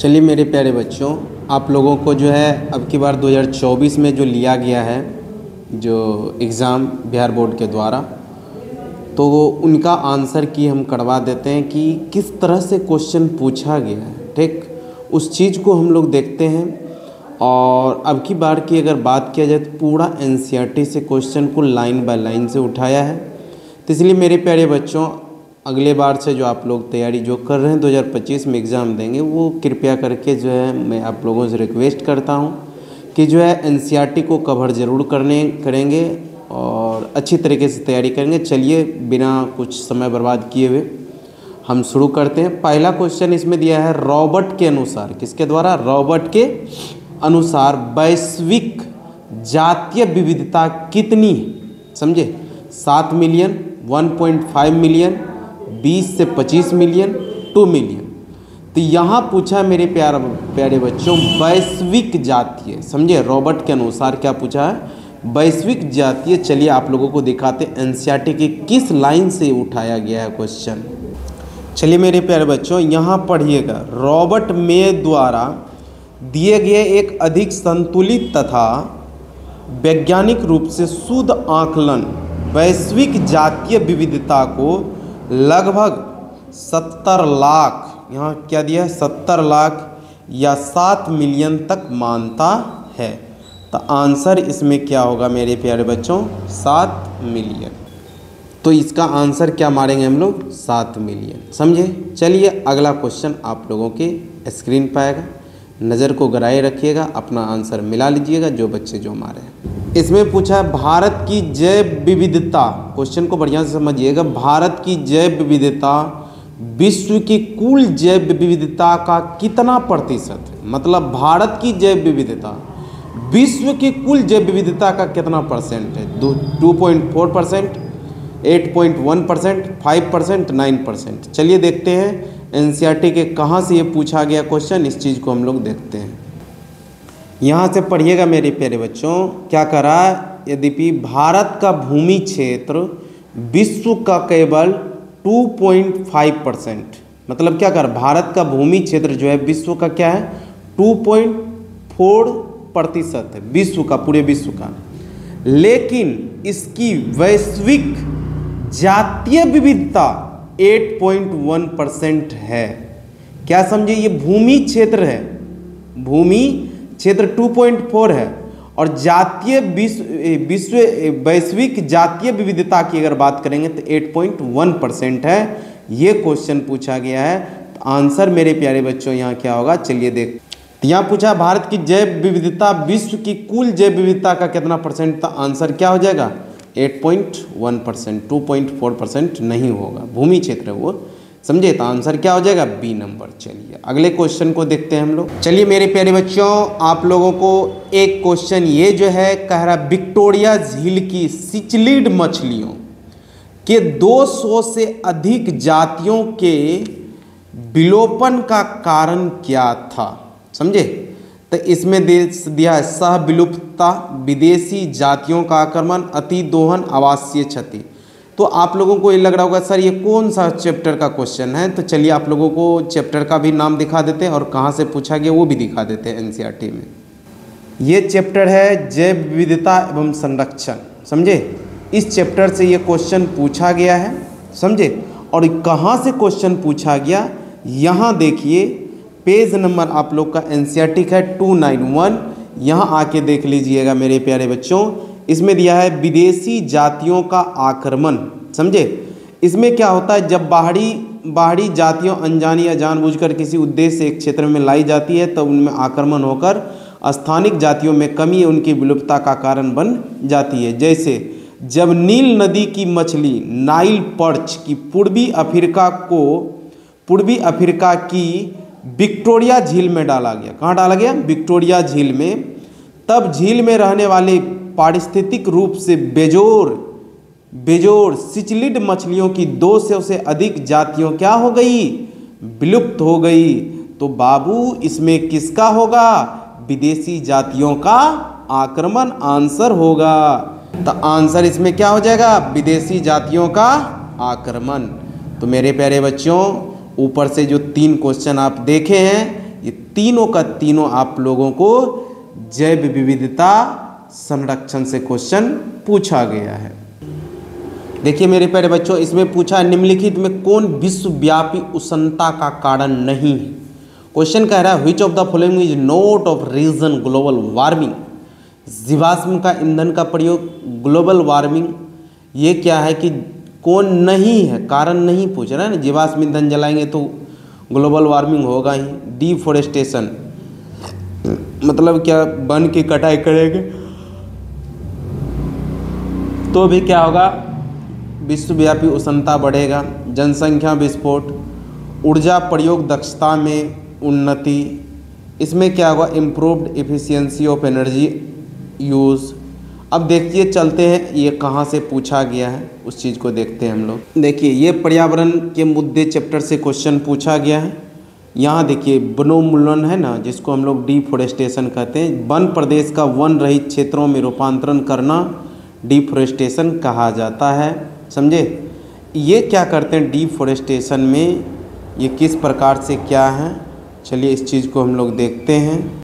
चलिए मेरे प्यारे बच्चों, आप लोगों को जो है अब की बार 2024 में जो लिया गया है जो एग्ज़ाम बिहार बोर्ड के द्वारा, तो वो उनका आंसर की हम करवा देते हैं कि किस तरह से क्वेश्चन पूछा गया है। ठीक, उस चीज़ को हम लोग देखते हैं। और अब की बार की अगर बात किया जाए तो पूरा एनसीईआरटी से क्वेश्चन को लाइन बाय लाइन से उठाया है। तो इसलिए मेरे प्यारे बच्चों, अगले बार से जो आप लोग तैयारी जो कर रहे हैं 2025 में एग्ज़ाम देंगे, वो कृपया करके जो है मैं आप लोगों से रिक्वेस्ट करता हूं कि जो है एनसीईआरटी को कवर ज़रूर करेंगे और अच्छी तरीके से तैयारी करेंगे। चलिए बिना कुछ समय बर्बाद किए हुए हम शुरू करते हैं। पहला क्वेश्चन इसमें दिया है, रॉबर्ट के अनुसार, किसके द्वारा? रॉबर्ट के अनुसार वैश्विक जातीय विविधता कितनी है? समझे, 7 मिलियन, 1.5 मिलियन, 20 से 25 मिलियन, 2 मिलियन। तो यहाँ पूछा मेरे प्यारे बच्चों वैश्विक जातीय, समझे, रॉबर्ट के अनुसार क्या पूछा है? वैश्विक जातीय। चलिए आप लोगों को दिखाते एनसीईआरटी की किस लाइन से उठाया गया है क्वेश्चन। चलिए मेरे प्यारे बच्चों, यहाँ पढ़िएगा, रॉबर्ट मे द्वारा दिए गए एक अधिक संतुलित तथा वैज्ञानिक रूप से शुद्ध आकलन वैश्विक जातीय विविधता को लगभग 70 लाख, यहाँ क्या दिया है, 70 लाख या 7 मिलियन तक मानता है। तो आंसर इसमें क्या होगा मेरे प्यारे बच्चों? 7 मिलियन। तो इसका आंसर क्या मारेंगे हम लोग? 7 मिलियन। समझे। चलिए अगला क्वेश्चन आप लोगों के स्क्रीन पर आएगा, नज़र को गड़ाए रखिएगा, अपना आंसर मिला लीजिएगा जो बच्चे जो मारे हैं। इसमें पूछा है भारत की जैव विविधता, क्वेश्चन को बढ़िया से समझिएगा, भारत की जैव विविधता विश्व की कुल जैव विविधता का कितना प्रतिशत है? मतलब भारत की जैव विविधता विश्व की कुल जैव विविधता का कितना परसेंट है? 2.4%, 8.1%, 5%, 9%। चलिए देखते हैं एनसीईआरटी के कहाँ से ये पूछा गया क्वेश्चन, इस चीज़ को हम लोग देखते हैं। यहाँ से पढ़िएगा मेरे प्यारे बच्चों, क्या करा? यद्यपि भारत का भूमि क्षेत्र विश्व का केवल 2.5%, मतलब क्या कर, भारत का भूमि क्षेत्र जो है विश्व का क्या है? 2.4% है विश्व का, पूरे विश्व का। लेकिन इसकी वैश्विक जातीय विविधता 8.1% है। क्या समझे? ये भूमि क्षेत्र है, भूमि क्षेत्र 2.4 है और जातीय विश्व वैश्विक जातीय विविधता की अगर बात करेंगे तो 8.1% है। ये क्वेश्चन पूछा गया है। तो आंसर मेरे प्यारे बच्चों यहाँ क्या होगा? चलिए देख, यहाँ पूछा भारत की जैव विविधता विश्व की कुल जैव विविधता का कितना परसेंट? तो आंसर क्या हो जाएगा? 8.1%, 2.4% नहीं होगा, भूमि क्षेत्र है वो। समझे। तो आंसर क्या हो जाएगा? B number. चलिए अगले क्वेश्चन को देखते हैं हम लोग। चलिए मेरे प्यारे बच्चों, आप लोगों को एक क्वेश्चन ये जो है कह रहा, विक्टोरिया झील की सिचलिड मछलियों के 200 से अधिक जातियों के विलोपन का कारण क्या था? समझे। तो इसमें दिया है सह विलुप्तता, विदेशी जातियों का आक्रमण, अति दोहन, आवासीय क्षति। तो आप लोगों को ये लग रहा होगा सर ये कौन सा चैप्टर का क्वेश्चन है? तो चलिए आप लोगों को चैप्टर का भी नाम दिखा देते हैं और कहाँ से पूछा गया वो भी दिखा देते हैं एनसीईआरटी में। ये चैप्टर है जैव विविधता एवं संरक्षण। समझे। इस चैप्टर से ये क्वेश्चन पूछा गया है। समझे। और कहाँ से क्वेश्चन पूछा गया, यहाँ देखिए पेज नंबर आप लोग का एनसीईआरटी का है 291। यहाँ आके देख लीजिएगा मेरे प्यारे बच्चों, इसमें दिया है विदेशी जातियों का आक्रमण। समझे। इसमें क्या होता है, जब बाहरी जातियों अनजानी या जानबूझकर किसी उद्देश्य से एक क्षेत्र में लाई जाती है तो उनमें आक्रमण होकर स्थानिक जातियों में कमी उनकी विलुप्तता का कारण बन जाती है। जैसे जब नील नदी की मछली नाइल पर्च की पूर्वी अफ्रीका की विक्टोरिया झील में डाला गया। कहाँ डाला गया? विक्टोरिया झील में। तब झील में रहने वाले पारिस्थितिक रूप से बेजोड़ सिचलिड मछलियों की 200 से अधिक जातियों क्या हो गई? विलुप्त हो गई। तो बाबू इसमें किसका होगा? विदेशी जातियों का आक्रमण आंसर होगा। तो आंसर इसमें क्या हो जाएगा? विदेशी जातियों का आक्रमण। तो मेरे प्यारे बच्चों, ऊपर से जो 3 क्वेश्चन आप देखे हैं ये तीनों का तीनों आप लोगों को जैव विविधता संरक्षण से क्वेश्चन पूछा गया है। देखिए मेरे प्यारे बच्चों, इसमें पूछा निम्नलिखित में कौन विश्वव्यापी उष्णता का कारण नहीं है। क्वेश्चन कह रहा है which of the following is not of reason global warming. जीवाश्म का ईंधन का प्रयोग, ग्लोबल वार्मिंग, ये क्या है कि कौन नहीं है, कारण नहीं पूछ रहा है ना। जीवाश्म ईंधन जलाएंगे तो ग्लोबल वार्मिंग होगा ही। डिफॉरेस्टेशन मतलब क्या, वन की कटाई करेंगे तो भी क्या होगा, विश्वव्यापी उष्णता बढ़ेगा। जनसंख्या विस्फोट, ऊर्जा प्रयोग दक्षता में उन्नति, इसमें क्या होगा, improved efficiency of energy use. अब देखिए चलते हैं ये कहाँ से पूछा गया है, उस चीज़ को देखते हैं हम लोग। देखिए ये पर्यावरण के मुद्दे चैप्टर से क्वेश्चन पूछा गया है। यहाँ देखिए वनोन्मूलन है ना, जिसको हम लोग डिफॉरेस्टेशन कहते हैं। वन प्रदेश का वन रहित क्षेत्रों में रूपांतरण करना डिफॉरेस्टेशन कहा जाता है। समझे, ये क्या करते हैं डिफॉरेस्टेशन में, ये किस प्रकार से क्या है, चलिए इस चीज़ को हम लोग देखते हैं।